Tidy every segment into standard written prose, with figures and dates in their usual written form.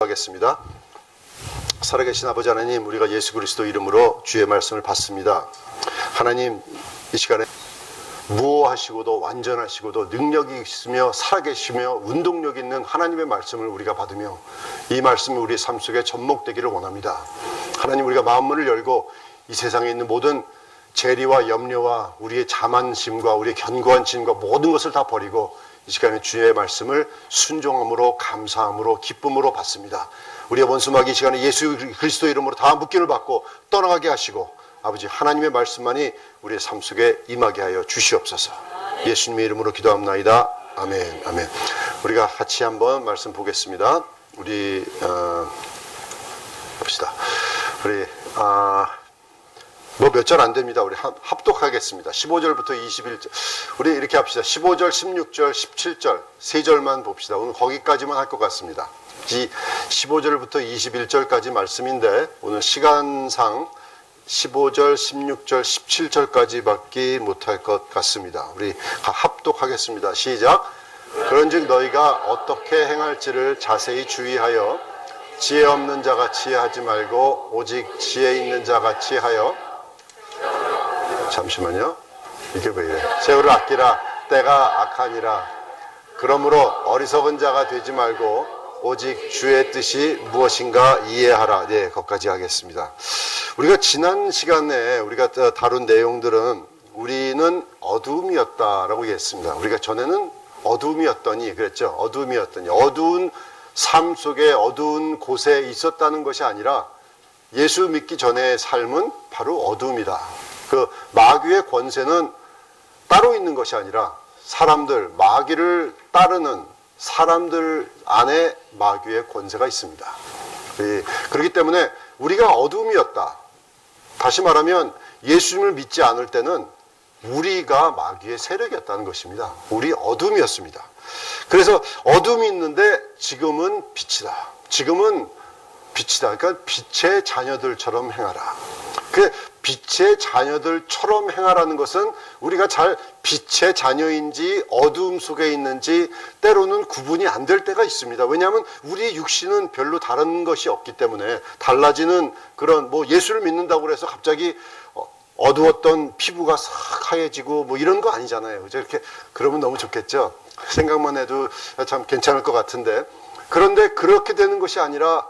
하겠습니다. 살아계신 아버지 하나님, 우리가 예수 그리스도 이름으로 주의 말씀을 받습니다. 하나님, 이 시간에 무호하시고도 완전하시고도 능력이 있으며 살아계시며 운동력 있는 하나님의 말씀을 우리가 받으며 이 말씀이 우리의 삶 속에 접목되기를 원합니다. 하나님, 우리가 마음문을 열고 이 세상에 있는 모든 재리와 염려와 우리의 자만심과 우리의 견고한 짐과 모든 것을 다 버리고 이 시간에 주의 말씀을 순종함으로 감사함으로 기쁨으로 받습니다. 우리의 원수마귀 이 시간에 예수 그리스도 이름으로 다 묶임을 받고 떠나가게 하시고 아버지 하나님의 말씀만이 우리의 삶 속에 임하게 하여 주시옵소서. 예수님의 이름으로 기도합나이다. 아멘. 아멘. 우리가 같이 한번 말씀 보겠습니다. 우리 봅시다. 우리 뭐 몇 절 안 됩니다. 우리 합독하겠습니다. 15절부터 21절. 우리 이렇게 합시다. 15절, 16절, 17절 세 절만 봅시다. 오늘 거기까지만 할 것 같습니다. 이 15절부터 21절까지 말씀인데 오늘 시간상 15절, 16절, 17절까지밖에 못할 것 같습니다. 우리 합독하겠습니다. 시작. 그런즉 너희가 어떻게 행할지를 자세히 주의하여 지혜 없는 자같이 하지 말고 오직 지혜 있는 자같이 하여 잠시만요. 이게 왜 이래? 세월을 아끼라. 때가 악하니라. 그러므로 어리석은 자가 되지 말고 오직 주의 뜻이 무엇인가 이해하라. 네, 거기까지 하겠습니다. 우리가 지난 시간에 우리가 다룬 내용들은 우리는 어두움이었다라고 얘기했습니다. 우리가 전에는 어두움이었더니 그랬죠. 어두움이었더니 어두운 삶 속에 어두운 곳에 있었다는 것이 아니라 예수 믿기 전의 삶은 바로 어두움이다. 그 마귀의 권세는 따로 있는 것이 아니라 사람들, 마귀를 따르는 사람들 안에 마귀의 권세가 있습니다. 그렇기 때문에 우리가 어두움이었다. 다시 말하면 예수님을 믿지 않을 때는 우리가 마귀의 세력이었다는 것입니다. 우리 어둠이었습니다. 그래서 어둠이 있는데 지금은 빛이다. 지금은 빛이다. 그러니까 빛의 자녀들처럼 행하라. 그 빛의 자녀들처럼 행하라는 것은 우리가 잘 빛의 자녀인지 어두움 속에 있는지 때로는 구분이 안 될 때가 있습니다. 왜냐하면 우리 육신은 별로 다른 것이 없기 때문에 달라지는 그런 뭐 예수를 믿는다고 해서 갑자기 어두웠던 피부가 싹 하얘지고 뭐 이런 거 아니잖아요. 이렇게 그러면 너무 좋겠죠. 생각만 해도 참 괜찮을 것 같은데 그런데 그렇게 되는 것이 아니라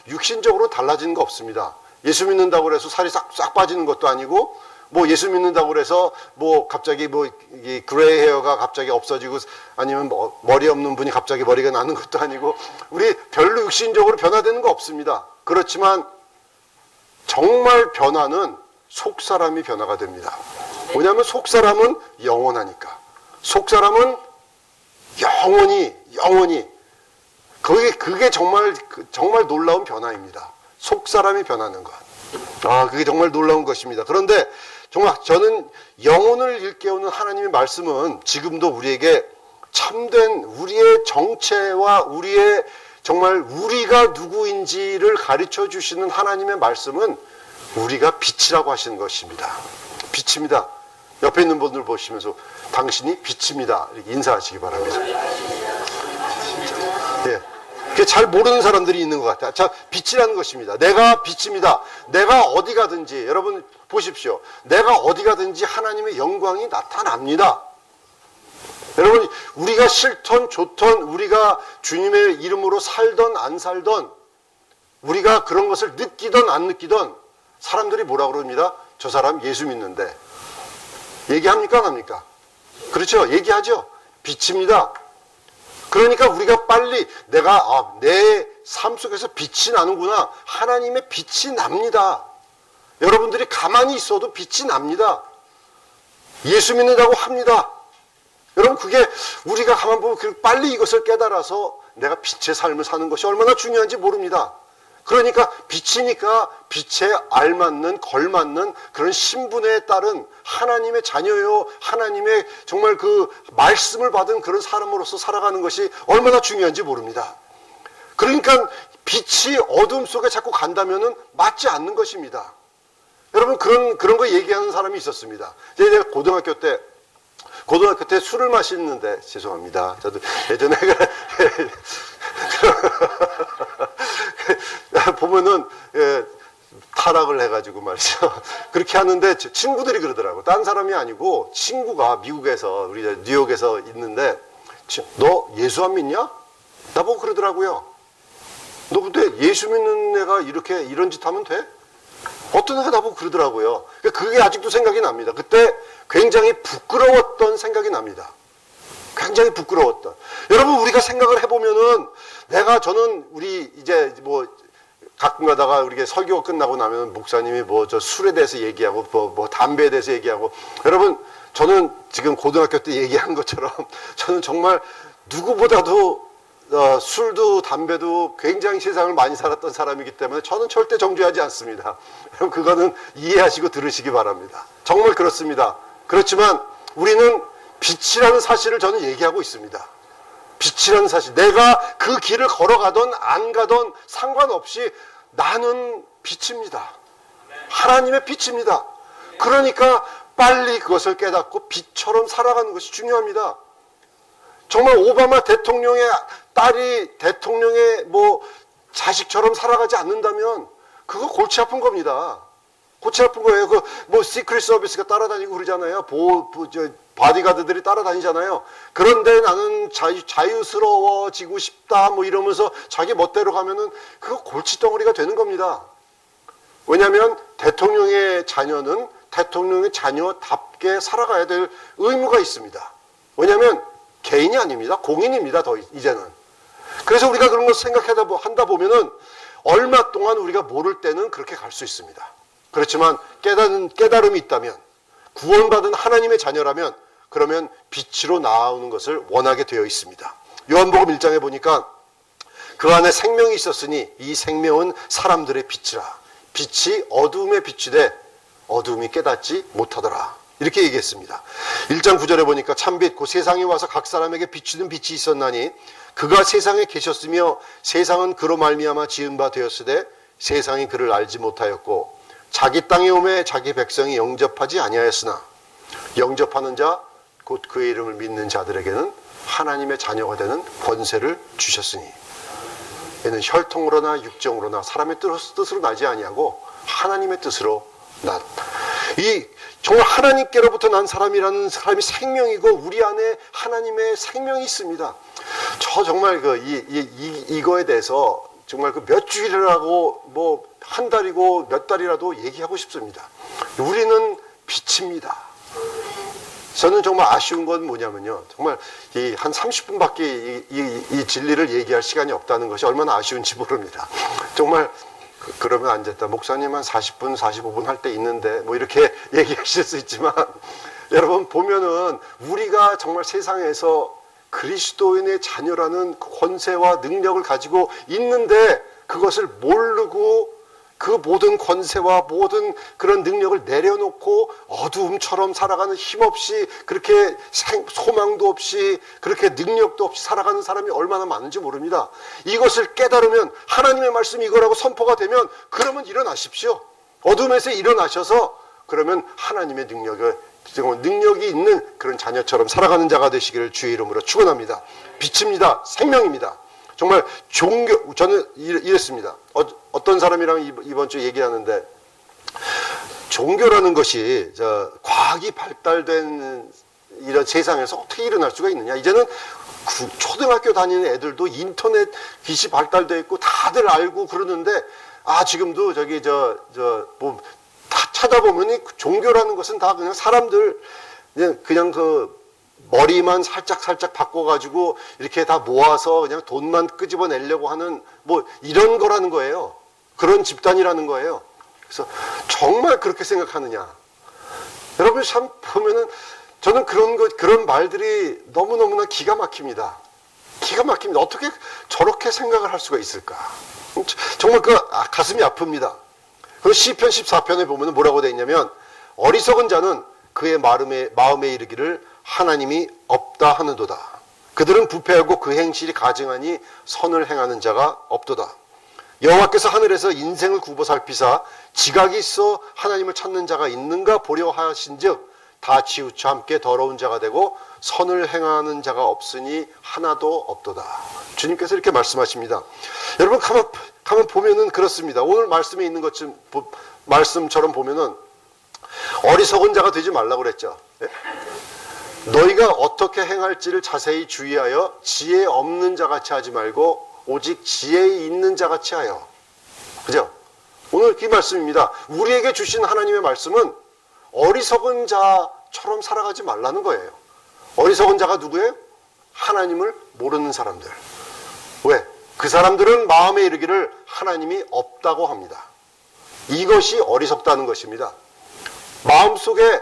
육신적으로 달라지는 거 없습니다. 예수 믿는다고 해서 살이 싹 빠지는 것도 아니고 뭐 예수 믿는다고 해서 뭐 갑자기 뭐 이 그레이 헤어가 갑자기 없어지고 아니면 뭐 머리 없는 분이 갑자기 머리가 나는 것도 아니고 우리 별로 육신적으로 변화되는 거 없습니다. 그렇지만 정말 변화는 속사람이 변화가 됩니다. 왜냐하면 속사람은 영원하니까. 속사람은 영원히 그게 정말 놀라운 변화입니다. 속사람이 변하는 것. 그게 정말 놀라운 것입니다. 그런데 정말 저는 영혼을 일깨우는 하나님의 말씀은 지금도 우리에게 참된 우리의 정체와 우리의 정말 우리가 누구인지를 가르쳐 주시는 하나님의 말씀은 우리가 빛이라고 하시는 것입니다. 빛입니다. 옆에 있는 분들 보시면서 당신이 빛입니다. 이렇게 인사하시기 바랍니다. 예. 잘 모르는 사람들이 있는 것 같아요. 자, 빛이라는 것입니다. 내가 빛입니다. 내가 어디 가든지 여러분 보십시오. 내가 어디 가든지 하나님의 영광이 나타납니다. 여러분 우리가 싫던 좋던 우리가 주님의 이름으로 살던 안 살던 우리가 그런 것을 느끼던 안 느끼던 사람들이 뭐라고 그럽니다. 저 사람 예수 믿는데 얘기합니까 안 합니까? 그렇죠. 얘기하죠. 빛입니다. 그러니까 우리가 빨리 내가 내 삶 속에서 빛이 나는구나. 하나님의 빛이 납니다. 여러분들이 가만히 있어도 빛이 납니다. 예수 믿는다고 합니다. 여러분 그게 우리가 가만 보면 빨리 이것을 깨달아서 내가 빛의 삶을 사는 것이 얼마나 중요한지 모릅니다. 그러니까 빛이니까 빛에 알맞는 걸맞는 그런 신분에 따른 하나님의 자녀요 하나님의 정말 그 말씀을 받은 그런 사람으로서 살아가는 것이 얼마나 중요한지 모릅니다. 그러니까 빛이 어둠 속에 자꾸 간다면은 맞지 않는 것입니다. 여러분 그런 거 얘기하는 사람이 있었습니다. 제가 고등학교 때 술을 마시는데 죄송합니다. 저도 예전에 보면은 타락을 해가지고 말이죠. 그렇게 하는데 친구들이 그러더라고. 딴 사람이 아니고 친구가 미국에서 우리 뉴욕에서 있는데 너 예수 안 믿냐? 나보고 그러더라고요. 너 근데 예수 믿는 애가 이렇게 이런 짓 하면 돼? 어떤 애가 나보고 그러더라고요. 그게 아직도 생각이 납니다. 그때 굉장히 부끄러웠던 생각이 납니다. 굉장히 부끄러웠던. 여러분 우리가 생각을 해보면은 저는 우리 이제 뭐 가끔 가다가 우리가 설교가 끝나고 나면 목사님이 뭐 저 술에 대해서 얘기하고 뭐 담배에 대해서 얘기하고 여러분 저는 지금 고등학교 때 얘기한 것처럼 저는 정말 누구보다도 술도 담배도 굉장히 세상을 많이 살았던 사람이기 때문에 저는 절대 정죄하지 않습니다. 여러분 그거는 이해하시고 들으시기 바랍니다. 정말 그렇습니다. 그렇지만 우리는 빛이라는 사실을 저는 얘기하고 있습니다. 빛이라는 사실. 내가 그 길을 걸어가던 안 가던 상관없이 나는 빛입니다. 하나님의 빛입니다. 그러니까 빨리 그것을 깨닫고 빛처럼 살아가는 것이 중요합니다. 정말 오바마 대통령의 딸이 대통령의 뭐 자식처럼 살아가지 않는다면 그거 골치 아픈 겁니다. 골치 아픈 거예요. 뭐 시크릿 서비스가 따라다니고 그러잖아요. 바디가드들이 따라다니잖아요. 그런데 나는 자유스러워지고 싶다 뭐 이러면서 자기 멋대로 가면은 그거 골치덩어리가 되는 겁니다. 왜냐하면 대통령의 자녀는 대통령의 자녀답게 살아가야 될 의무가 있습니다. 왜냐하면 개인이 아닙니다. 공인입니다. 이제는. 그래서 우리가 그런 것을 생각한다 보면은 얼마 동안 우리가 모를 때는 그렇게 갈 수 있습니다. 그렇지만 깨달음이 있다면 구원받은 하나님의 자녀라면 그러면 빛으로 나오는 것을 원하게 되어 있습니다. 요한복음 1장에 보니까 그 안에 생명이 있었으니 이 생명은 사람들의 빛이라. 빛이 어두움에 비추되 어두움이 깨닫지 못하더라. 이렇게 얘기했습니다. 1장 9절에 보니까 참빛 곧 세상에 와서 각 사람에게 비추는 빛이 있었나니 그가 세상에 계셨으며 세상은 그로 말미암아 지은 바 되었으되 세상이 그를 알지 못하였고 자기 땅에 오매 자기 백성이 영접하지 아니하였으나 영접하는 자 곧 그의 이름을 믿는 자들에게는 하나님의 자녀가 되는 권세를 주셨으니 얘는 혈통으로나 육정으로나 사람의 뜻으로 나지 아니하고 하나님의 뜻으로 난. 정말 하나님께로부터 난 사람이라는 사람이 생명이고 우리 안에 하나님의 생명이 있습니다. 저 정말 이거에 대해서 정말 몇 주일이라고 뭐 한 달이고 몇 달이라도 얘기하고 싶습니다. 우리는 빛입니다. 저는 정말 아쉬운 건 뭐냐면요. 정말 한 30분밖에 이 진리를 얘기할 시간이 없다는 것이 얼마나 아쉬운지 모릅니다. 정말 그러면 안 됐다. 목사님 한 40분, 45분 할 때 있는데 뭐 이렇게 얘기하실 수 있지만 여러분 보면은 우리가 정말 세상에서 그리스도인의 자녀라는 권세와 능력을 가지고 있는데 그것을 모르고 그 모든 권세와 모든 그런 능력을 내려놓고 어두움처럼 살아가는 힘없이 그렇게 소망도 없이 그렇게 능력도 없이 살아가는 사람이 얼마나 많은지 모릅니다. 이것을 깨달으면 하나님의 말씀이 이거라고 선포가 되면 그러면 일어나십시오. 어둠에서 일어나셔서 그러면 하나님의 능력이 있는 그런 자녀처럼 살아가는 자가 되시기를 주의 이름으로 축원합니다. 빛입니다. 생명입니다. 정말 저는 이랬습니다. 어떤 사람이랑 이번 주에 얘기하는데 종교라는 것이 과학이 발달된 이런 세상에서 어떻게 일어날 수가 있느냐. 이제는 초등학교 다니는 애들도 인터넷 빛이 발달되어 있고 다들 알고 그러는데 지금도 뭐 다 찾아보면 종교라는 것은 다 그냥 사람들 그냥 머리만 살짝 바꿔가지고 이렇게 다 모아서 그냥 돈만 끄집어내려고 하는 뭐 이런 거라는 거예요. 그런 집단이라는 거예요. 그래서 정말 그렇게 생각하느냐. 여러분 참 보면은 저는 그런 말들이 너무너무나 기가 막힙니다. 기가 막힙니다. 어떻게 저렇게 생각을 할 수가 있을까. 정말 가슴이 아픕니다. 그 시편 14편에 보면 뭐라고 되어 있냐면 어리석은 자는 그의 마음에 이르기를 하나님이 없다 하는도다. 그들은 부패하고 그 행실이 가증하니 선을 행하는 자가 없도다. 여호와께서 하늘에서 인생을 굽어 살피사 지각이 있어 하나님을 찾는 자가 있는가 보려 하신즉 다 치우쳐 함께 더러운 자가 되고 선을 행하는 자가 없으니 하나도 없도다. 주님께서 이렇게 말씀하십니다. 여러분 가면 보면은 그렇습니다. 오늘 말씀에 있는 것처럼, 말씀처럼 보면은 어리석은 자가 되지 말라고 그랬죠. 예? 너희가 어떻게 행할지를 자세히 주의하여 지혜 없는 자같이 하지 말고 오직 지혜 있는 자같이 하여. 그죠? 오늘 이 말씀입니다. 우리에게 주신 하나님의 말씀은 어리석은 자처럼 살아가지 말라는 거예요. 어리석은 자가 누구예요? 하나님을 모르는 사람들. 왜? 그 사람들은 마음에 이르기를 하나님이 없다고 합니다. 이것이 어리석다는 것입니다. 마음속에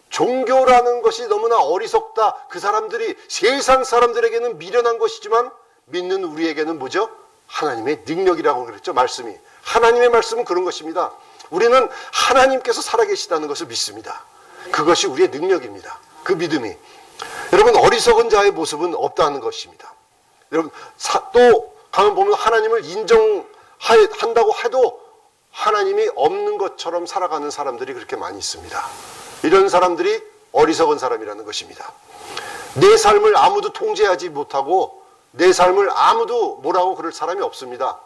종교라는 것이 너무나 어리석다. 그 사람들이 세상 사람들에게는 미련한 것이지만 믿는 우리에게는 뭐죠? 하나님의 능력이라고 그랬죠. 말씀이. 하나님의 말씀은 그런 것입니다. 우리는 하나님께서 살아계시다는 것을 믿습니다. 그것이 우리의 능력입니다. 그 믿음이. 여러분, 어리석은 자의 모습은 없다는 것입니다. 여러분, 또 가면 보면 하나님을 인정한다고 해도 하나님이 없는 것처럼 살아가는 사람들이 그렇게 많이 있습니다. 이런 사람들이 어리석은 사람이라는 것입니다. 내 삶을 아무도 통제하지 못하고 내 삶을 아무도 뭐라고 그럴 사람이 없습니다.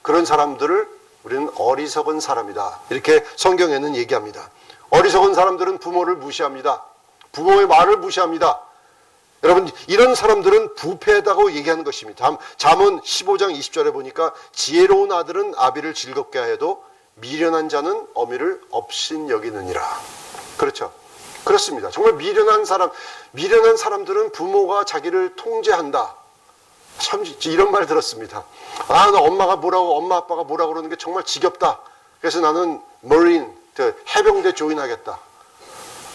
그런 사람들을 우리는 어리석은 사람이다. 이렇게 성경에는 얘기합니다. 어리석은 사람들은 부모를 무시합니다. 부모의 말을 무시합니다. 여러분, 이런 사람들은 부패하다고 얘기하는 것입니다. 잠언 15장 20절에 보니까 지혜로운 아들은 아비를 즐겁게 하여도 미련한 자는 어미를 업신여기느니라. 그렇죠. 그렇습니다. 정말 미련한 사람들은 부모가 자기를 통제한다. 참 이런 말 들었습니다. 나 엄마 아빠가 뭐라고 그러는 게 정말 지겹다. 그래서 나는 머린, 해병대 조인하겠다.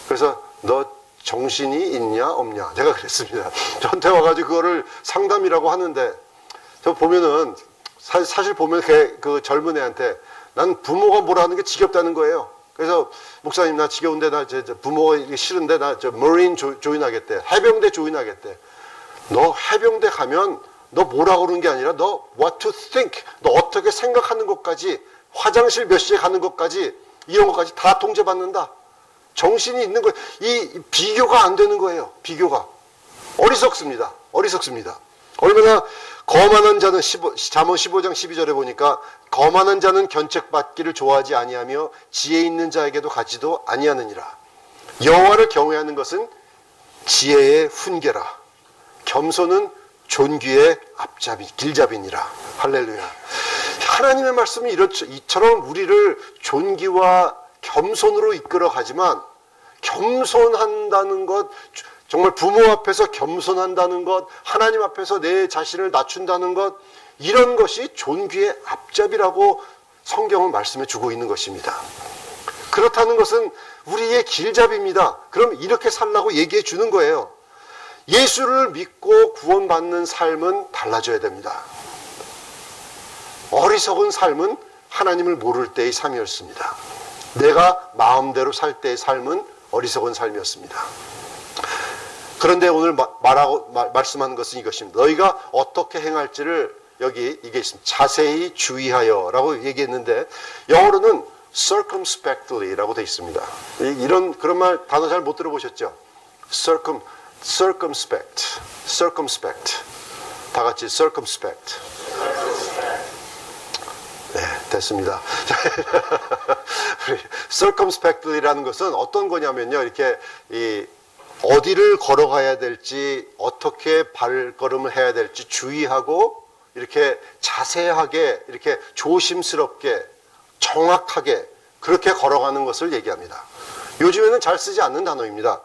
그래서 너 정신이 있냐 없냐. 제가 그랬습니다. 저한테 와가지고 그거를 상담이라고 하는데 저 보면은 사실 보면 그 젊은 애한테 난 부모가 뭐라 하는 게 지겹다는 거예요. 그래서 목사님 나 지겨운데 나 부모가 싫은데 나 머린 조인하겠대. 해병대 조인하겠대. 너 해병대 가면 너 뭐라고 그러는 게 아니라 너 what to think, 너 어떻게 생각하는 것까지, 화장실 몇 시에 가는 것까지, 이런 것까지 다 통제받는다. 정신이 있는 거예요. 이 비교가 안 되는 거예요. 비교가. 어리석습니다. 어리석습니다. 얼마나 거만한 자는 잠언 15장 12절에 보니까 거만한 자는 견책받기를 좋아하지 아니하며 지혜 있는 자에게도 가지도 아니하느니라. 여호와를 경외하는 것은 지혜의 훈계라. 겸손은 존귀의 길잡이니라. 할렐루야. 하나님의 말씀이 이처럼 우리를 존귀와 겸손으로 이끌어 가지만, 겸손한다는 것, 정말 부모 앞에서 겸손한다는 것, 하나님 앞에서 내 자신을 낮춘다는 것, 이런 것이 존귀의 앞잡이라고 성경은 말씀해 주고 있는 것입니다. 그렇다는 것은 우리의 길잡이입니다. 그럼 이렇게 살라고 얘기해 주는 거예요. 예수를 믿고 구원받는 삶은 달라져야 됩니다. 어리석은 삶은 하나님을 모를 때의 삶이었습니다. 내가 마음대로 살 때의 삶은 어리석은 삶이었습니다. 그런데 오늘 말씀하는 것은 이것입니다. 너희가 어떻게 행할지를 여기 이게 있습니다. 자세히 주의하여 라고 얘기했는데 영어로는 circumspectly라고 되어 있습니다. 그런 말 단어 잘 못 들어보셨죠? circumspect. 다 같이 circumspect. 네, 됐습니다. circumspectly라는 것은 어떤 거냐면요, 이렇게 어디를 걸어가야 될지, 어떻게 발걸음을 해야 될지 주의하고 이렇게 자세하게, 이렇게 조심스럽게, 정확하게 그렇게 걸어가는 것을 얘기합니다. 요즘에는 잘 쓰지 않는 단어입니다.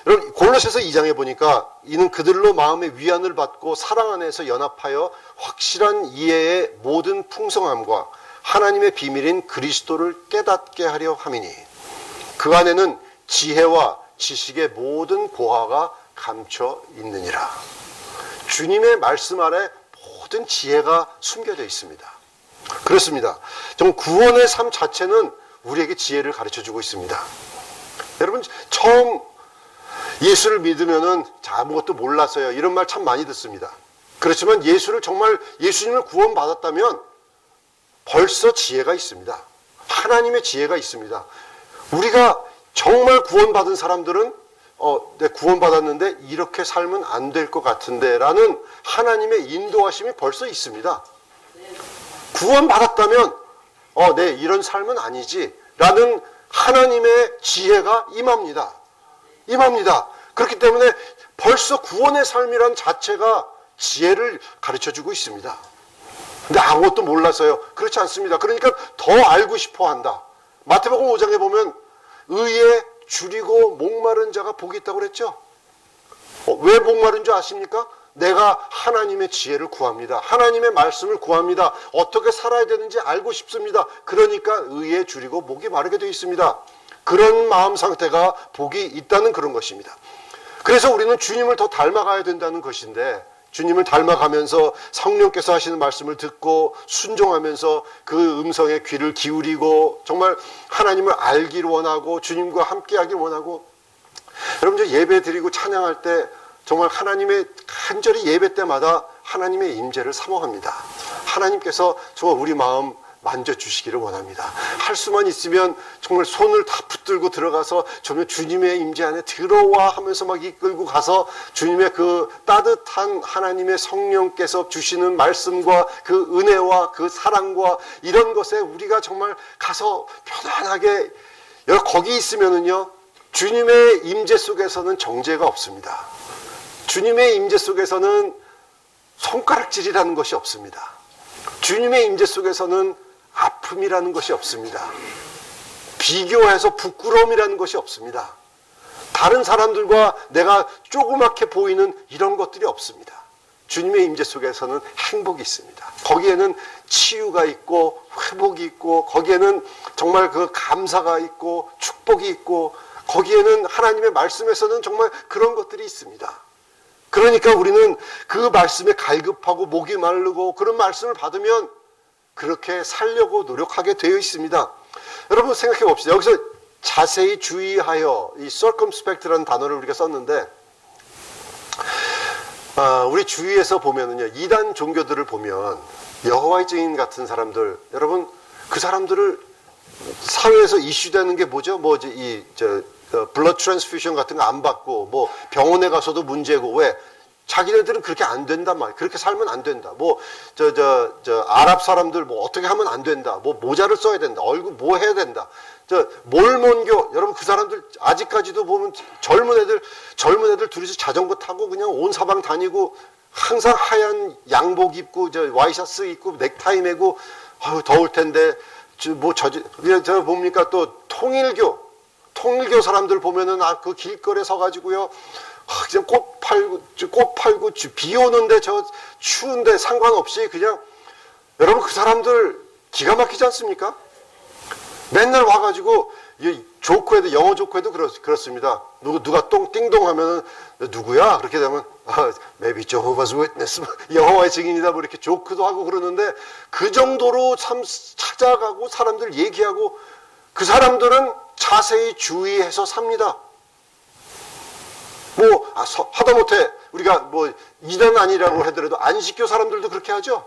여러분, 골로새서 2장에 보니까 이는 그들로 마음의 위안을 받고 사랑 안에서 연합하여 확실한 이해의 모든 풍성함과 하나님의 비밀인 그리스도를 깨닫게 하려 함이니 그 안에는 지혜와 지식의 모든 고화가 감춰 있느니라. 주님의 말씀 아래 모든 지혜가 숨겨져 있습니다. 그렇습니다. 정말 구원의 삶 자체는 우리에게 지혜를 가르쳐주고 있습니다. 여러분, 처음 예수를 믿으면은 아무것도 몰랐어요. 이런 말 참 많이 듣습니다. 그렇지만 예수님을 구원받았다면 벌써 지혜가 있습니다. 하나님의 지혜가 있습니다. 우리가 정말 구원받은 사람들은 내가 구원받았는데 이렇게 살면 안 될 것 같은데 라는 하나님의 인도하심이 벌써 있습니다. 구원받았다면 네, 이런 삶은 아니지 라는 하나님의 지혜가 임합니다. 그렇기 때문에 벌써 구원의 삶이란 자체가 지혜를 가르쳐주고 있습니다. 근데 아무것도 몰라서요. 그렇지 않습니다. 그러니까 더 알고 싶어 한다. 마태복음 5장에 보면 의에 줄이고 목마른 자가 복이 있다고 그랬죠. 왜 목마른 줄 아십니까? 내가 하나님의 지혜를 구합니다. 하나님의 말씀을 구합니다. 어떻게 살아야 되는지 알고 싶습니다. 그러니까 의에 줄이고 목이 마르게 되어 있습니다. 그런 마음 상태가 복이 있다는 그런 것입니다. 그래서 우리는 주님을 더 닮아가야 된다는 것인데, 주님을 닮아가면서 성령께서 하시는 말씀을 듣고 순종하면서 그 음성에 귀를 기울이고 정말 하나님을 알기를 원하고 주님과 함께하기를 원하고, 여러분 예배 드리고 찬양할 때 정말 하나님의 간절히 예배 때마다 하나님의 임재를 사모합니다. 하나님께서 정말 우리 마음 만져주시기를 원합니다. 할 수만 있으면 정말 손을 다 붙들고 들어가서 정말 주님의 임재 안에 들어와 하면서 막 이끌고 가서 주님의 그 따뜻한 하나님의 성령께서 주시는 말씀과 그 은혜와 그 사랑과 이런 것에 우리가 정말 가서 편안하게, 거기 있으면은요 주님의 임재 속에서는 정죄가 없습니다. 주님의 임재 속에서는 손가락질이라는 것이 없습니다. 주님의 임재 속에서는 아픔이라는 것이 없습니다. 비교해서 부끄러움이라는 것이 없습니다. 다른 사람들과 내가 조그맣게 보이는 이런 것들이 없습니다. 주님의 임재 속에서는 행복이 있습니다. 거기에는 치유가 있고 회복이 있고, 거기에는 정말 그 감사가 있고 축복이 있고, 거기에는 하나님의 말씀에서는 정말 그런 것들이 있습니다. 그러니까 우리는 그 말씀에 갈급하고 목이 마르고 그런 말씀을 받으면 그렇게 살려고 노력하게 되어 있습니다. 여러분 생각해 봅시다. 여기서 자세히 주의하여, 이 circumspect라는 단어를 우리가 썼는데, 우리 주위에서 보면은요, 이단 종교들을 보면 여호와의 증인 같은 사람들, 여러분 그 사람들을 사회에서 이슈되는 게 뭐죠? 블러드 트랜스퓨전 같은 거 안 받고, 뭐 병원에 가서도 문제고, 왜? 자기네들은 그렇게 안 된단 말이에요. 그렇게 살면 안 된다. 아랍 사람들 뭐 어떻게 하면 안 된다. 뭐 모자를 써야 된다. 얼굴 뭐 해야 된다. 몰몬교, 여러분 그 사람들 아직까지도 보면 젊은 애들 둘이서 자전거 타고 그냥 온 사방 다니고, 항상 하얀 양복 입고, 와이셔츠 입고, 넥타이 메고, 더울 텐데, 저 뭡니까 또 통일교 사람들 보면은 그 길거리에 서가지고요, 그냥 꽃 팔고 비 오는데 저 추운데 상관없이 그냥, 여러분 그 사람들 기가 막히지 않습니까? 맨날 와가지고 조크에도, 영어 조크에도 그렇습니다. 누가 띵동 하면은 누구야? 그렇게 되면 maybe Jehovah's Witness, 여호와의 증인이다, 뭐 이렇게 조크도 하고 그러는데, 그 정도로 참 찾아가고 사람들 얘기하고, 그 사람들은 자세히 주의해서 삽니다. 하다못해 우리가 이단 아니라고 하더라도 안식교 사람들도 그렇게 하죠.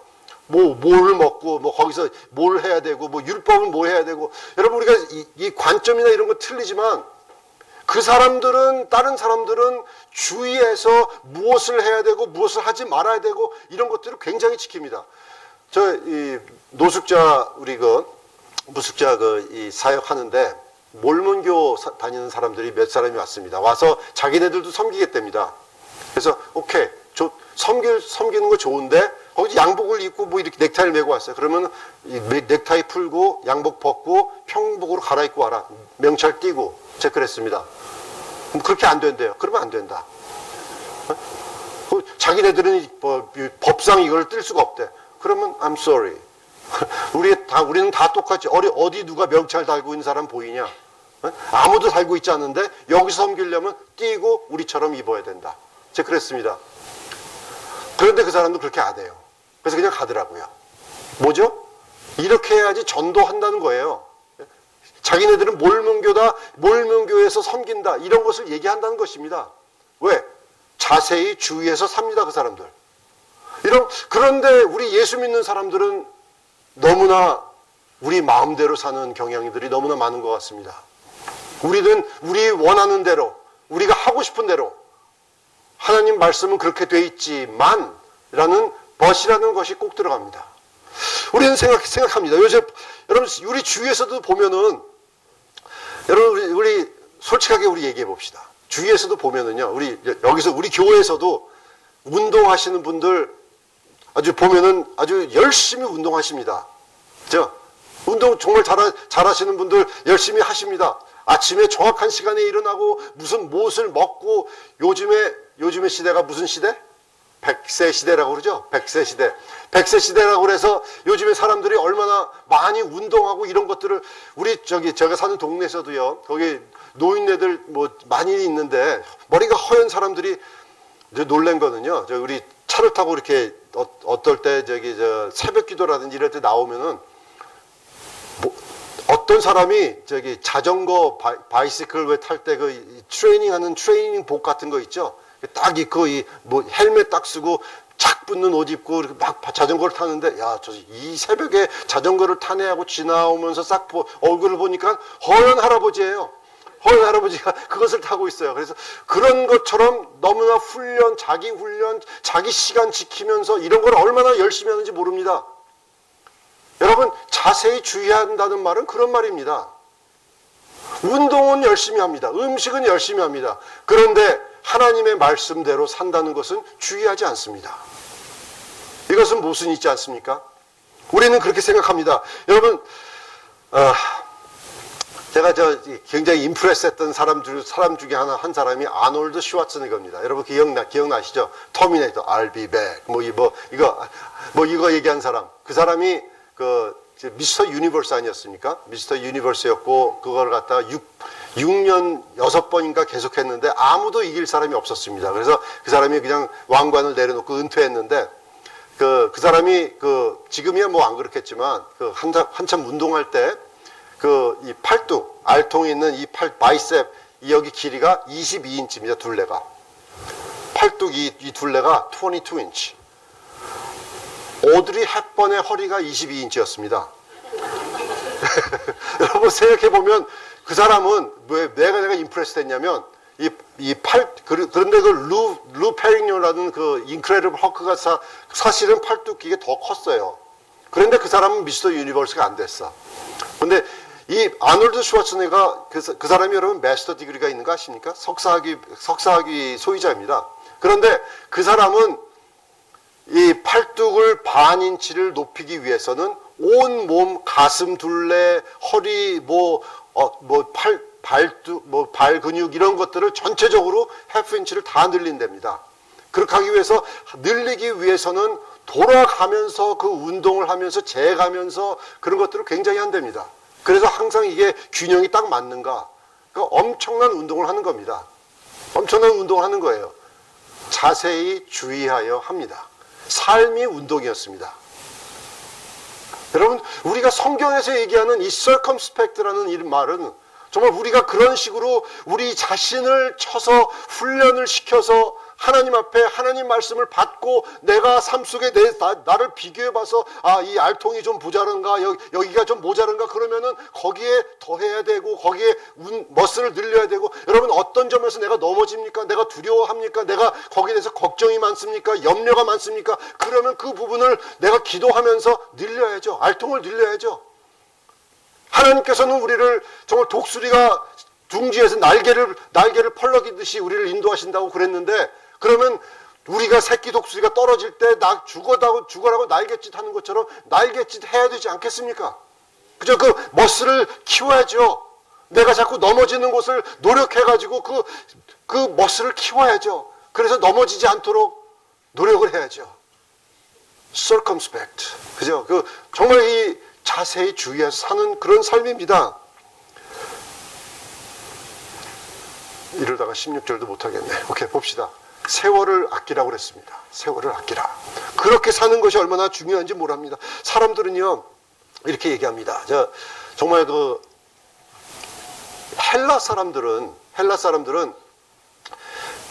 뭘 먹고, 거기서 뭘 해야 되고, 율법은 뭐 해야 되고. 여러분, 우리가 이 관점이나 이런 거 틀리지만, 다른 사람들은 주의해서 무엇을 해야 되고, 무엇을 하지 말아야 되고, 이런 것들을 굉장히 지킵니다. 무숙자 사역하는데, 몰몬교 다니는 사람들이 몇 사람이 왔습니다. 와서 자기네들도 섬기겠답니다. 그래서 오케이, 섬기는 거 좋은데 거기 양복을 입고 이렇게 넥타이를 메고 왔어요. 그러면 넥타이 풀고 양복 벗고 평복으로 갈아입고 와라. 명찰 띄고 체크를 했습니다. 그렇게 안 된대요. 그러면 안 된다. 자기네들은 법상 이걸 뜰 수가 없대. 그러면 I'm sorry. 우리는 다 똑같지. 어디 누가 명찰 달고 있는 사람 보이냐? 아무도 달고 있지 않는데 여기서 섬기려면 띄고 우리처럼 입어야 된다. 제가 그랬습니다. 그런데 그 사람도 그렇게 안 해요. 그래서 그냥 가더라고요. 뭐죠? 이렇게 해야지 전도한다는 거예요. 자기네들은 몰몬교에서 섬긴다, 이런 것을 얘기한다는 것입니다. 왜? 자세히 주의해서 삽니다, 그 사람들. 그런데 우리 예수 믿는 사람들은 너무나 우리 마음대로 사는 경향들이 너무나 많은 것 같습니다. 우리는 우리 원하는 대로, 우리가 하고 싶은 대로, 하나님 말씀은 그렇게 돼 있지만 라는 벗이라는 것이 꼭 들어갑니다. 우리는 생각합니다. 요즘, 여러분, 우리 주위에서도 보면은, 여러분, 우리 솔직하게 우리 얘기해 봅시다. 주위에서도 보면은요, 여기서, 우리 교회에서도 운동하시는 분들 아주 보면은 아주 열심히 운동하십니다. 운동 정말 잘하시는 분들 열심히 하십니다. 아침에 정확한 시간에 일어나고 무슨 무엇을 먹고 요즘의 시대가 무슨 시대? 100세 시대라고 그러죠? 100세 시대. 100세 시대라고 그래서 요즘에 사람들이 얼마나 많이 운동하고 이런 것들을 제가 사는 동네에서도요. 거기 노인네들 뭐 많이 있는데 머리가 허연 사람들이 이제 놀란 거는요. 우리 차를 타고 이렇게 어떨 때 새벽 기도라든지 이럴 때 나오면은 어떤 사람이 자전거 바이시클 왜 탈 때 트레이닝하는 트레이닝복 같은 거 있죠? 딱 입고 헬멧 딱 쓰고 착 붙는 옷 입고 이렇게 막 자전거를 타는데 이 새벽에 자전거를 타네 하고 지나오면서 싹 얼굴을 보니까 허연 할아버지예요. 허연 할아버지가 그것을 타고 있어요. 그래서 그런 것처럼 너무나 자기 시간 지키면서 이런 걸 얼마나 열심히 하는지 모릅니다. 여러분, 자세히 주의한다는 말은 그런 말입니다. 운동은 열심히 합니다. 음식은 열심히 합니다. 그런데 하나님의 말씀대로 산다는 것은 주의하지 않습니다. 이것은 무슨 있지 않습니까? 우리는 그렇게 생각합니다. 여러분, 제가 굉장히 임프레스했던 사람 중에 한 사람이 아놀드 슈와츠네거입니다. 여러분 기억나시죠? 터미네이터, I'll be back. 이거 얘기한 사람. 그 사람이 미스터 유니버스 아니었습니까? 미스터 유니버스였고, 그걸 갖다가 6년 6번인가 계속 했는데 아무도 이길 사람이 없었습니다. 그래서 그 사람이 그냥 왕관을 내려놓고 은퇴했는데, 그 사람이 지금이야 뭐 안 그렇겠지만, 한참 운동할 때, 이 팔뚝, 알통에 있는 이 바이셉, 여기 길이가 22인치입니다, 둘레가. 팔뚝 이 둘레가 22인치. 오드리 헵번의 허리가 22인치였습니다. 여러분 생각해보면 그 사람은 왜 내가 임프레스 됐냐면 그런데 루 페링요라는 인크레디블 헐크가 사실은 팔뚝 이게 더 컸어요. 그런데 그 사람은 미스터 유니버스가 안 됐어. 근데 이 아놀드 슈와츠네가 그 사람이 여러분 마스터 디그리가 있는 거 아십니까? 석사학위 소유자입니다. 그런데 그 사람은 이 팔뚝을 반 인치를 높이기 위해서는 온 몸, 가슴 둘레, 허리, 발 근육 이런 것들을 전체적으로 하프 인치를 다 늘린답니다. 그렇게 하기 위해서, 늘리기 위해서는 돌아가면서 그 운동을 하면서 재가면서 그런 것들을 굉장히 한답니다. 그래서 항상 이게 균형이 딱 맞는가. 그러니까 엄청난 운동을 하는 겁니다. 엄청난 운동을 하는 거예요. 자세히 주의하여 합니다. 삶이 운동이었습니다. 여러분, 우리가 성경에서 얘기하는 이 circumspect라는 이 말은 정말 우리가 그런 식으로 우리 자신을 쳐서 훈련을 시켜서 하나님 앞에 하나님 말씀을 받고 내가 삶 속에 나를 비교해봐서 이 알통이 좀 모자른가 여기가 좀 모자른가 그러면은 거기에 더해야 되고 거기에 머슬을 늘려야 되고 여러분 어떤 점에서 내가 넘어집니까? 내가 두려워합니까? 내가 거기에 대해서 걱정이 많습니까? 염려가 많습니까? 그러면 그 부분을 내가 기도하면서 늘려야죠. 알통을 늘려야죠. 하나님께서는 우리를 정말 독수리가 둥지에서 날개를 펄럭이듯이 우리를 인도하신다고 그랬는데 그러면 우리가 새끼 독수리가 떨어질 때 죽어라고 날갯짓 하는 것처럼 날갯짓 해야 되지 않겠습니까? 그죠? 그 머슬을 키워야죠. 내가 자꾸 넘어지는 곳을 노력해가지고 그 머슬을 키워야죠. 그래서 넘어지지 않도록 노력을 해야죠. circumspect. 그죠? 정말 이 자세히 주의해서 사는 그런 삶입니다. 이러다가 16절도 못하겠네. 오케이, 봅시다. 세월을 아끼라고 그랬습니다. 세월을 아끼라. 그렇게 사는 것이 얼마나 중요한지 모릅니다. 사람들은요, 이렇게 얘기합니다. 정말 헬라 사람들은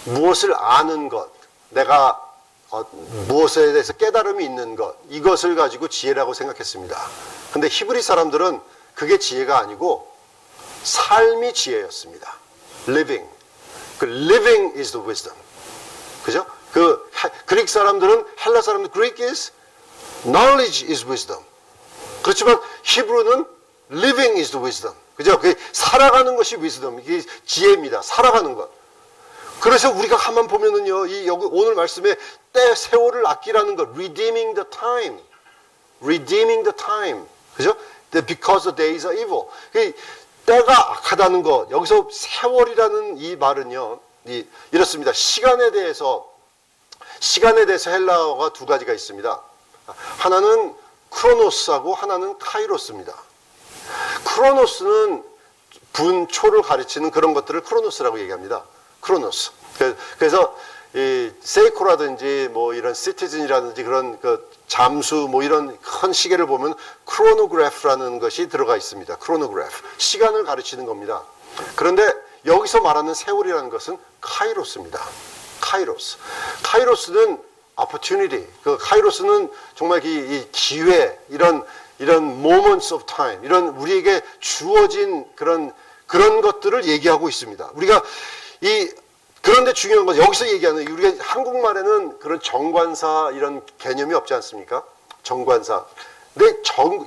무엇을 아는 것, 내가 무엇에 대해서 깨달음이 있는 것, 이것을 가지고 지혜라고 생각했습니다. 근데 히브리 사람들은 그게 지혜가 아니고 삶이 지혜였습니다. living. living is the wisdom. 그죠? 그릭 사람들은, 헬라 사람들, Greek is knowledge is wisdom. 그렇지만 히브리는 living is the wisdom. 그죠? 그 살아가는 것이 wisdom. 이게 지혜입니다. 살아가는 것. 그래서 우리가 가만 보면은요, 여기 오늘 말씀에 때 세월을 아끼라는 것, redeeming the time. redeeming the time. 그죠? because the days are evil. 때가 악하다는 것. 여기서 세월이라는 이 말은요, 이렇습니다. 시간에 대해서 헬라어가 두 가지가 있습니다. 하나는 크로노스하고 하나는 카이로스입니다. 크로노스는 분초를 가르치는 그런 것들을 크로노스라고 얘기합니다. 크로노스. 그래서 이 세이코라든지 뭐 이런 시티즌이라든지 그런 그 잠수 뭐 이런 큰 시계를 보면 크로노그래프라는 것이 들어가 있습니다. 크로노그래프. 시간을 가르치는 겁니다. 그런데 여기서 말하는 세월이라는 것은 카이로스입니다. 카이로스. 카이로스는 opportunity. 그 카이로스는 정말 이 기회, 이런 moments of time, 이런 우리에게 주어진 그런 것들을 얘기하고 있습니다. 우리가 그런데 중요한 건 여기서 얘기하는, 우리가 한국말에는 그런 정관사 이런 개념이 없지 않습니까? 정관사. 근데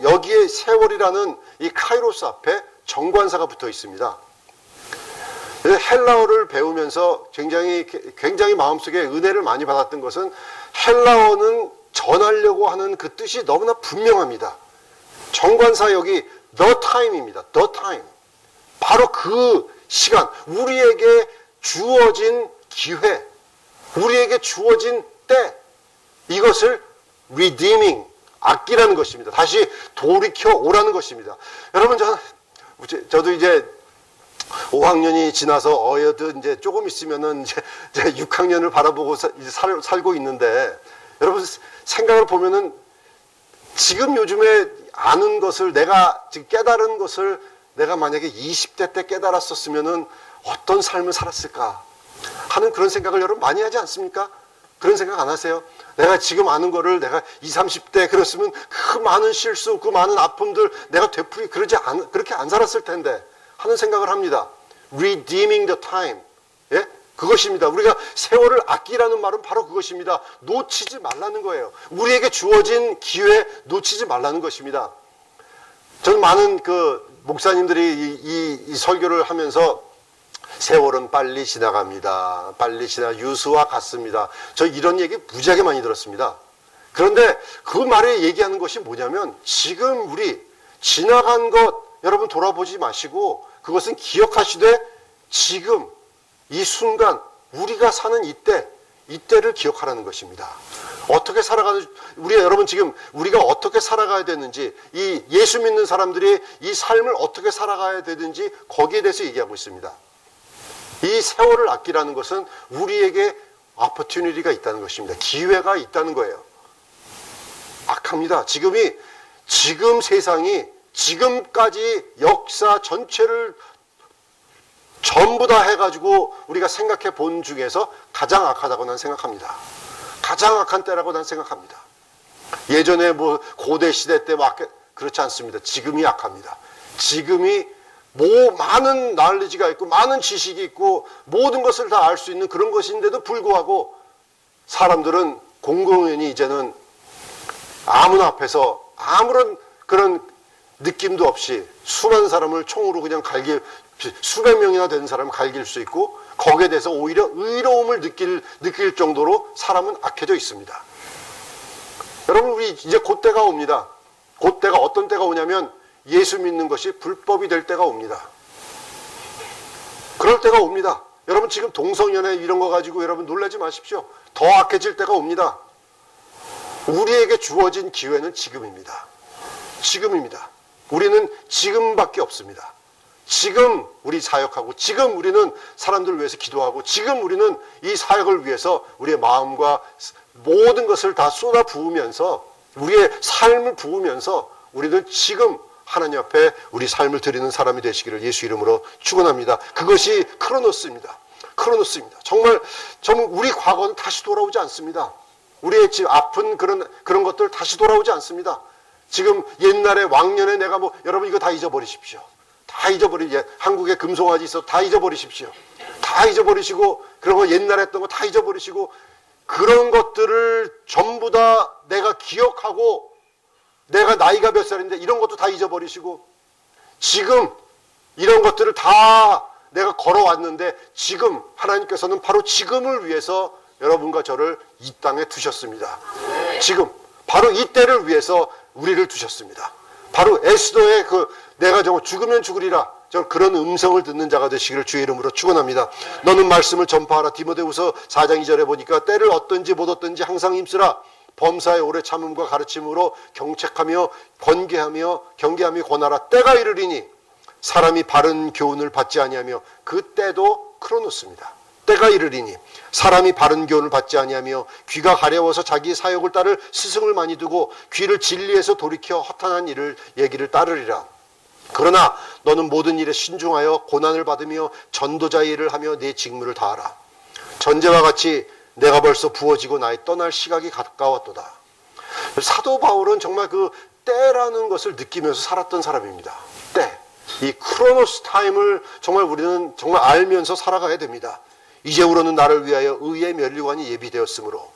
여기에 세월이라는 이 카이로스 앞에 정관사가 붙어 있습니다. 헬라어를 배우면서 굉장히 마음속에 은혜를 많이 받았던 것은 헬라어는 전하려고 하는 그 뜻이 너무나 분명합니다. 정관사 여기 the time입니다. the time. 바로 그 시간, 우리에게 주어진 기회, 우리에게 주어진 때, 이것을 redeeming, 아끼라는 것입니다. 다시 돌이켜 오라는 것입니다. 여러분, 저도 이제 5학년이 지나서 어여든 이제 조금 있으면은 이제 6학년을 바라보고 살고 있는데, 여러분 생각을 보면은 지금 요즘에 아는 것을, 내가 지금 깨달은 것을 내가 만약에 20대 때 깨달았었으면은 어떤 삶을 살았을까 하는 그런 생각을 여러분 많이 하지 않습니까? 그런 생각 안 하세요? 내가 지금 아는 거를 내가 20, 30대 그랬으면 그 많은 실수, 그 많은 아픔들 내가 그렇게 안 살았을 텐데 하는 생각을 합니다. Redeeming the time. 예? 그것입니다. 우리가 세월을 아끼라는 말은 바로 그것입니다. 놓치지 말라는 거예요. 우리에게 주어진 기회 놓치지 말라는 것입니다. 저는 많은 목사님들이 이 설교를 하면서 세월은 빨리 지나갑니다. 유수와 같습니다. 저 이런 얘기 무지하게 많이 들었습니다. 그런데 그 말에 얘기하는 것이 뭐냐면 지금 우리 지나간 것 여러분 돌아보지 마시고 그것은 기억하시되 지금 이 순간 우리가 사는 이때를 기억하라는 것입니다. 어떻게 살아가는 여러분 지금 우리가 어떻게 살아가야 되는지 이 예수 믿는 사람들이 이 삶을 어떻게 살아가야 되는지 거기에 대해서 얘기하고 있습니다. 이 세월을 아끼라는 것은 우리에게 opportunity가 있다는 것입니다. 기회가 있다는 거예요. 악합니다. 지금 세상이 지금까지 역사 전체를 전부 다 해가지고 우리가 생각해 본 중에서 가장 악하다고 난 생각합니다. 가장 악한 때라고 난 생각합니다. 예전에 고대 시대 때 그렇지 않습니다. 지금이 악합니다. 지금이 많은 날리지가 있고 많은 지식이 있고 모든 것을 다 알 수 있는 그런 것인데도 불구하고 사람들은 공공연히 이제는 아무나 앞에서 아무런 그런 느낌도 없이 수많은 사람을 총으로 그냥 수백 명이나 되는 사람을 갈길 수 있고 거기에 대해서 오히려 의로움을 느낄 정도로 사람은 악해져 있습니다. 여러분 우리 이제 그때가 옵니다. 그때가 어떤 때가 오냐면 예수 믿는 것이 불법이 될 때가 옵니다. 그럴 때가 옵니다. 여러분 지금 동성연애 이런 거 가지고 여러분 놀라지 마십시오. 더 악해질 때가 옵니다. 우리에게 주어진 기회는 지금입니다. 지금입니다. 우리는 지금밖에 없습니다. 지금 우리 사역하고 지금 우리는 사람들을 위해서 기도하고 지금 우리는 이 사역을 위해서 우리의 마음과 모든 것을 다 쏟아 부으면서 우리의 삶을 부으면서 우리는 지금 하나님 앞에 우리 삶을 드리는 사람이 되시기를 예수 이름으로 축원합니다. 그것이 크로노스입니다. 크로노스입니다. 정말 우리 과거는 다시 돌아오지 않습니다. 우리의 아픈 그런 것들 다시 돌아오지 않습니다. 지금 옛날에 왕년에 내가 여러분 이거 다 잊어버리십시오. 다 한국에 금송아지 있어 다 잊어버리십시오. 다 잊어버리시고 그런 거 옛날에 했던 거 다 잊어버리시고 그런 것들을 전부 다 내가 기억하고 내가 나이가 몇 살인데 이런 것도 다 잊어버리시고 지금 이런 것들을 다 내가 걸어왔는데 지금 하나님께서는 바로 지금을 위해서 여러분과 저를 이 땅에 두셨습니다. 지금 바로 이 때를 위해서 우리를 두셨습니다. 바로 에스더의 그 내가 정말 죽으면 죽으리라 그런 음성을 듣는 자가 되시기를 주의 이름으로 축원합니다. 너는 말씀을 전파하라. 디모데후서 4장 2절에 보니까 때를 얻든지 못 얻든지 항상 힘쓰라. 범사의 오래 참음과 가르침으로 경책하며 경계하며 권하라. 때가 이르리니 사람이 바른 교훈을 받지 아니하며 그 때도 크로노스입니다. 때가 이르리니 사람이 바른 교훈을 받지 아니하며 귀가 가려워서 자기 사욕을 따를 스승을 많이 두고 귀를 진리에서 돌이켜 허탄한 얘기를 따르리라. 그러나 너는 모든 일에 신중하여 고난을 받으며 전도자의 일을 하며 네 직무를 다하라. 전제와 같이 내가 벌써 부어지고 나의 떠날 시각이 가까웠도다. 사도 바울은 정말 그 때라는 것을 느끼면서 살았던 사람입니다. 때. 이 크로노스 타임을 정말 우리는 정말 알면서 살아가야 됩니다. 이제후로는 나를 위하여 의의 면류관이 예비되었으므로.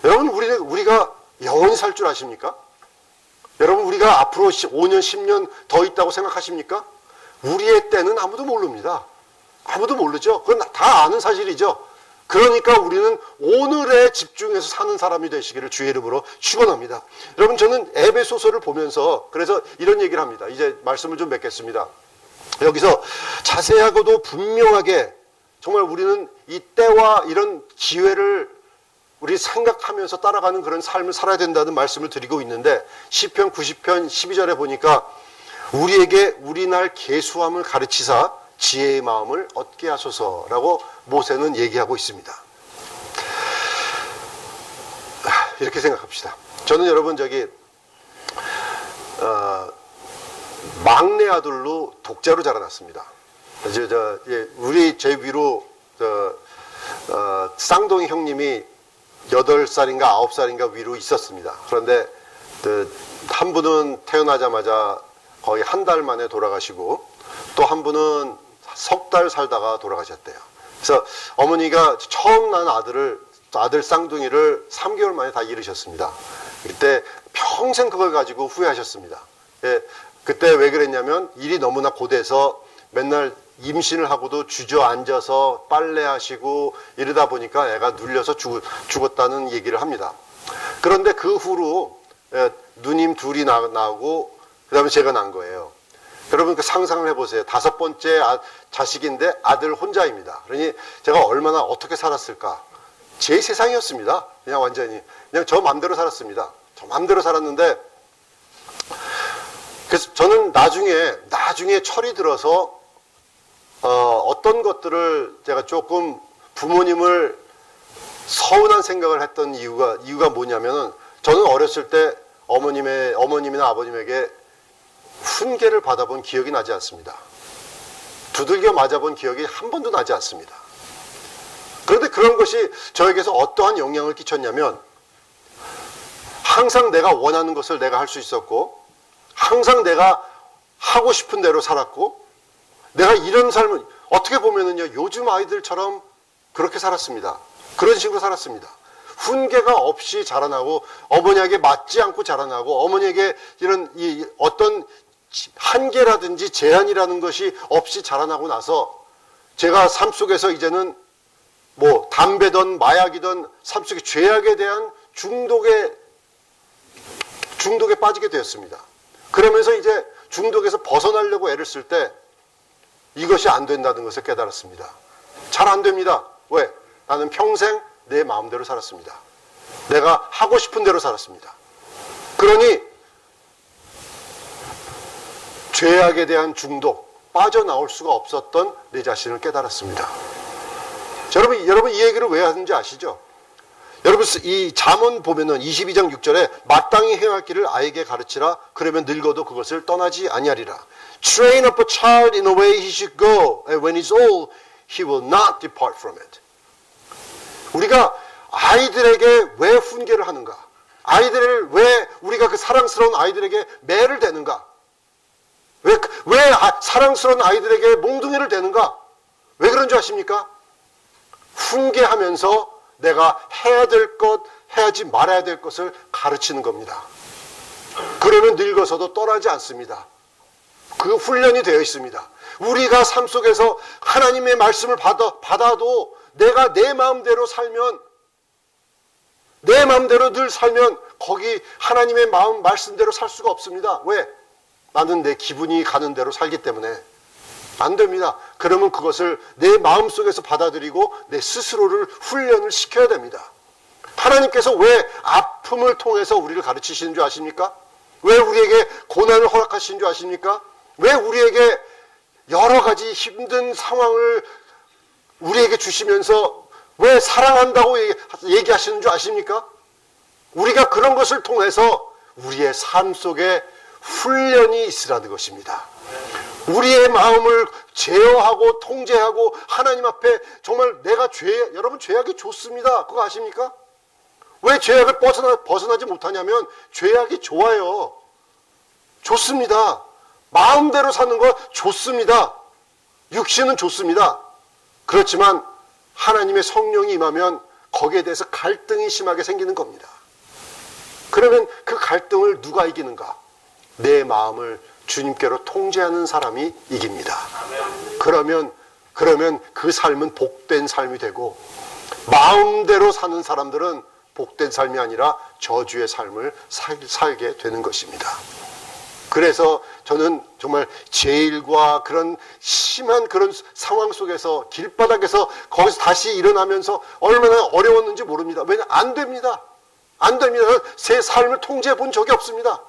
여러분 우리가 영원히 살 줄 아십니까? 여러분 우리가 앞으로 5년 10년 더 있다고 생각하십니까? 우리의 때는 아무도 모릅니다. 아무도 모르죠. 그건 다 아는 사실이죠. 그러니까 우리는 오늘에 집중해서 사는 사람이 되시기를 주의 이름으로 축원합니다. 여러분 저는 에베소서를 보면서 그래서 이런 얘기를 합니다. 이제 말씀을 좀 맺겠습니다. 여기서 자세하고도 분명하게 정말 우리는 이 때와 이런 기회를 우리 생각하면서 따라가는 그런 삶을 살아야 된다는 말씀을 드리고 있는데 시편 90편 12절에 보니까 우리에게 우리 날 계수함을 가르치사 지혜의 마음을 얻게 하소서라고 모세는 얘기하고 있습니다. 이렇게 생각합시다. 저는 여러분 막내 아들로 독자로 자라났습니다. 우리 제 위로 쌍둥이 형님이 8살인가 9살인가 위로 있었습니다. 그런데 한 분은 태어나자마자 거의 한 달 만에 돌아가시고 또 한 분은 석 달 살다가 돌아가셨대요. 그래서 어머니가 처음 난 아들 쌍둥이를 3개월 만에 다 잃으셨습니다. 그때 평생 그걸 가지고 후회하셨습니다. 예, 그때 왜 그랬냐면 일이 너무나 고돼서 맨날 임신을 하고도 주저앉아서 빨래하시고 이러다 보니까 애가 눌려서 죽었다는 얘기를 합니다. 그런데 그 후로 누님 둘이 나오고 그 다음에 제가 난 거예요. 여러분 그 상상을 해보세요. 5번째 자식인데 아들 혼자입니다. 그러니 제가 얼마나 어떻게 살았을까. 제 세상이었습니다. 그냥 완전히 그냥 저 마음대로 살았습니다. 저 마음대로 살았는데 그래서 저는 나중에 철이 들어서 어떤 것들을 제가 조금 부모님을 서운한 생각을 했던 이유가 뭐냐면은 저는 어렸을 때 어머님이나 아버님에게 훈계를 받아본 기억이 나지 않습니다. 두들겨 맞아본 기억이 한 번도 나지 않습니다. 그런데 그런 것이 저에게서 어떠한 영향을 끼쳤냐면 항상 내가 원하는 것을 내가 할 수 있었고 항상 내가 하고 싶은 대로 살았고 내가 이런 삶을 어떻게 보면은요 요즘 아이들처럼 그렇게 살았습니다. 그런 식으로 살았습니다. 훈계가 없이 자라나고 어머니에게 맞지 않고 자라나고 어머니에게 이런 어떤 한계라든지 제한이라는 것이 없이 자라나고 나서 제가 삶 속에서 이제는 뭐 담배든 마약이든 삶 속의 죄악에 대한 중독에 빠지게 되었습니다. 그러면서 이제 중독에서 벗어나려고 애를 쓸 때 이것이 안 된다는 것을 깨달았습니다. 잘 안 됩니다. 왜? 나는 평생 내 마음대로 살았습니다. 내가 하고 싶은 대로 살았습니다. 그러니 죄악에 대한 중독, 빠져나올 수가 없었던 내 자신을 깨달았습니다. 여러분 이 얘기를 왜 하는지 아시죠? 여러분 이 잠언 보면은 22장 6절에 마땅히 행할 길을 아이에게 가르치라. 그러면 늙어도 그것을 떠나지 아니하리라. Train up a child in the way he should go, and when he's old, he will not depart from it. 우리가 아이들에게 왜 훈계를 하는가? 아이들을 왜 우리가 그 사랑스러운 아이들에게 매를 대는가? 왜 사랑스러운 아이들에게 몽둥이를 대는가? 왜 그런 줄 아십니까? 훈계하면서 내가 해야 될 것, 해야지 말아야 될 것을 가르치는 겁니다. 그러면 늙어서도 떠나지 않습니다. 그 훈련이 되어 있습니다. 우리가 삶 속에서 하나님의 말씀을 받아도 내가 내 마음대로 살면, 내 마음대로 늘 살면 거기 하나님의 마음 말씀대로 살 수가 없습니다. 왜? 나는 내 기분이 가는 대로 살기 때문에 안 됩니다. 그러면 그것을 내 마음속에서 받아들이고 내 스스로를 훈련을 시켜야 됩니다. 하나님께서 왜 아픔을 통해서 우리를 가르치시는 줄 아십니까? 왜 우리에게 고난을 허락하시는 줄 아십니까? 왜 우리에게 여러 가지 힘든 상황을 우리에게 주시면서 왜 사랑한다고 얘기하시는 줄 아십니까? 우리가 그런 것을 통해서 우리의 삶 속에 훈련이 있으라는 것입니다. 우리의 마음을 제어하고 통제하고 하나님 앞에 정말 내가 여러분 죄악이 좋습니다. 그거 아십니까? 왜 죄악을 벗어나지 못하냐면 죄악이 좋아요. 좋습니다. 마음대로 사는 거 좋습니다. 육신은 좋습니다. 그렇지만 하나님의 성령이 임하면 거기에 대해서 갈등이 심하게 생기는 겁니다. 그러면 그 갈등을 누가 이기는가? 내 마음을 주님께로 통제하는 사람이 이깁니다. 그러면 그 삶은 복된 삶이 되고, 마음대로 사는 사람들은 복된 삶이 아니라 저주의 삶을 살게 되는 것입니다. 그래서 저는 정말 제일과 그런 심한 그런 상황 속에서 길바닥에서 거기서 다시 일어나면서 얼마나 어려웠는지 모릅니다. 왜냐하면 안 됩니다. 안 됩니다. 제 삶을 통제해 본 적이 없습니다.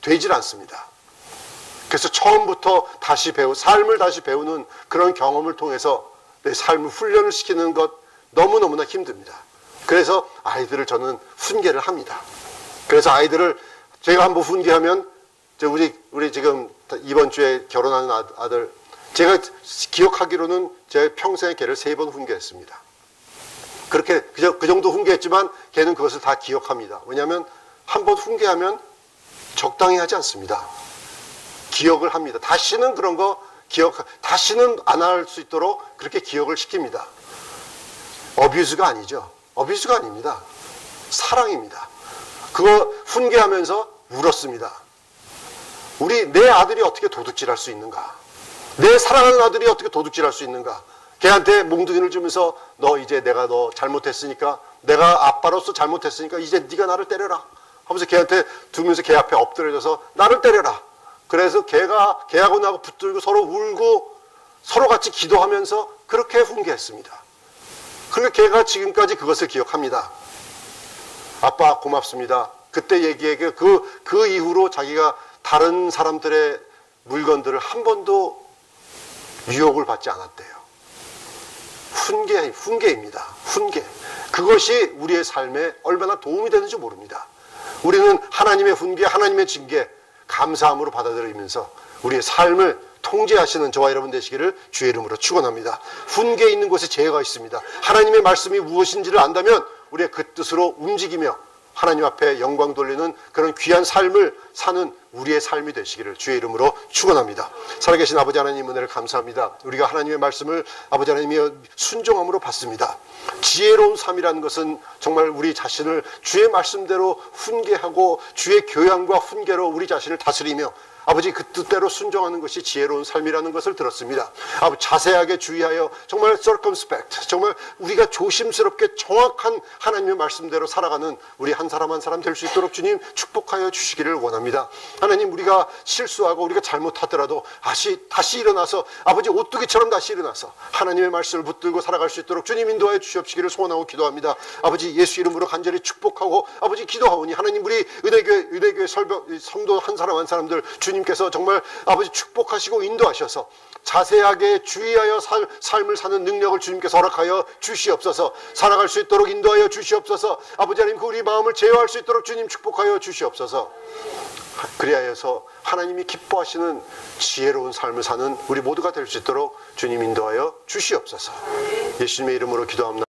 되질 않습니다. 그래서 처음부터 삶을 다시 배우는 그런 경험을 통해서 내 삶을 훈련을 시키는 것 너무너무나 힘듭니다. 그래서 아이들을 저는 훈계를 합니다. 그래서 아이들을 제가 한번 훈계하면, 우리 지금 이번 주에 결혼하는 아들, 제가 기억하기로는 제 평생에 걔를 3번 훈계했습니다. 그렇게 그 정도 훈계했지만 걔는 그것을 다 기억합니다. 왜냐하면 한번 훈계하면 적당히 하지 않습니다. 기억을 합니다. 다시는 그런 거 다시는 안 할 수 있도록 그렇게 기억을 시킵니다. 어뷰즈가 아니죠. 어뷰즈가 아닙니다. 사랑입니다. 그거 훈계하면서 울었습니다. 내 아들이 어떻게 도둑질할 수 있는가? 내 사랑하는 아들이 어떻게 도둑질할 수 있는가? 걔한테 몽둥이를 주면서 내가 너 잘못했으니까, 내가 아빠로서 잘못했으니까 이제 네가 나를 때려라 하면서 걔한테 두면서 걔 앞에 엎드려져서 나를 때려라. 그래서 걔하고 나하고 붙들고 서로 울고 서로 같이 기도하면서 그렇게 훈계했습니다. 그러니까 걔가 지금까지 그것을 기억합니다. 아빠 고맙습니다. 그때 얘기해 그 이후로 자기가 다른 사람들의 물건들을 한 번도 유혹을 받지 않았대요. 훈계입니다. 훈계. 그것이 우리의 삶에 얼마나 도움이 되는지 모릅니다. 우리는 하나님의 훈계, 하나님의 징계 감사함으로 받아들이면서 우리의 삶을 통제하시는 저와 여러분 되시기를 주의 이름으로 축원합니다. 훈계에 있는 곳에 지혜가 있습니다. 하나님의 말씀이 무엇인지를 안다면 우리의 그 뜻으로 움직이며 하나님 앞에 영광 돌리는 그런 귀한 삶을 사는 우리의 삶이 되시기를 주의 이름으로 축원합니다. 살아계신 아버지 하나님 은혜를 감사합니다. 우리가 하나님의 말씀을 아버지 하나님의 순종함으로 받습니다. 지혜로운 삶이라는 것은 정말 우리 자신을 주의 말씀대로 훈계하고 주의 교양과 훈계로 우리 자신을 다스리며 아버지 그 뜻대로 순종하는 것이 지혜로운 삶이라는 것을 들었습니다. 아버지 자세하게 주의하여 정말 circumspect, 정말 우리가 조심스럽게 정확한 하나님의 말씀대로 살아가는 우리 한 사람 한 사람 될 수 있도록 주님 축복하여 주시기를 원합니다. 하나님 우리가 실수하고 우리가 잘못하더라도 다시 일어나서 아버지 오뚜기처럼 다시 일어나서 하나님의 말씀을 붙들고 살아갈 수 있도록 주님 인도하여 주시옵시기를 소원하고 기도합니다. 아버지 예수 이름으로 간절히 축복하고 아버지 기도하오니 하나님 우리 은혜교회 성도 한 사람 한 사람들 주님께서 정말 아버지 축복하시고 인도하셔서 자세하게 주의하여 삶을 사는 능력을 주님께서 허락하여 주시옵소서. 살아갈 수 있도록 인도하여 주시옵소서. 아버지 하나님 우리 마음을 제어할 수 있도록 주님 축복하여 주시옵소서. 그리하여서 하나님이 기뻐하시는 지혜로운 삶을 사는 우리 모두가 될 수 있도록 주님 인도하여 주시옵소서. 예수님의 이름으로 기도합니다.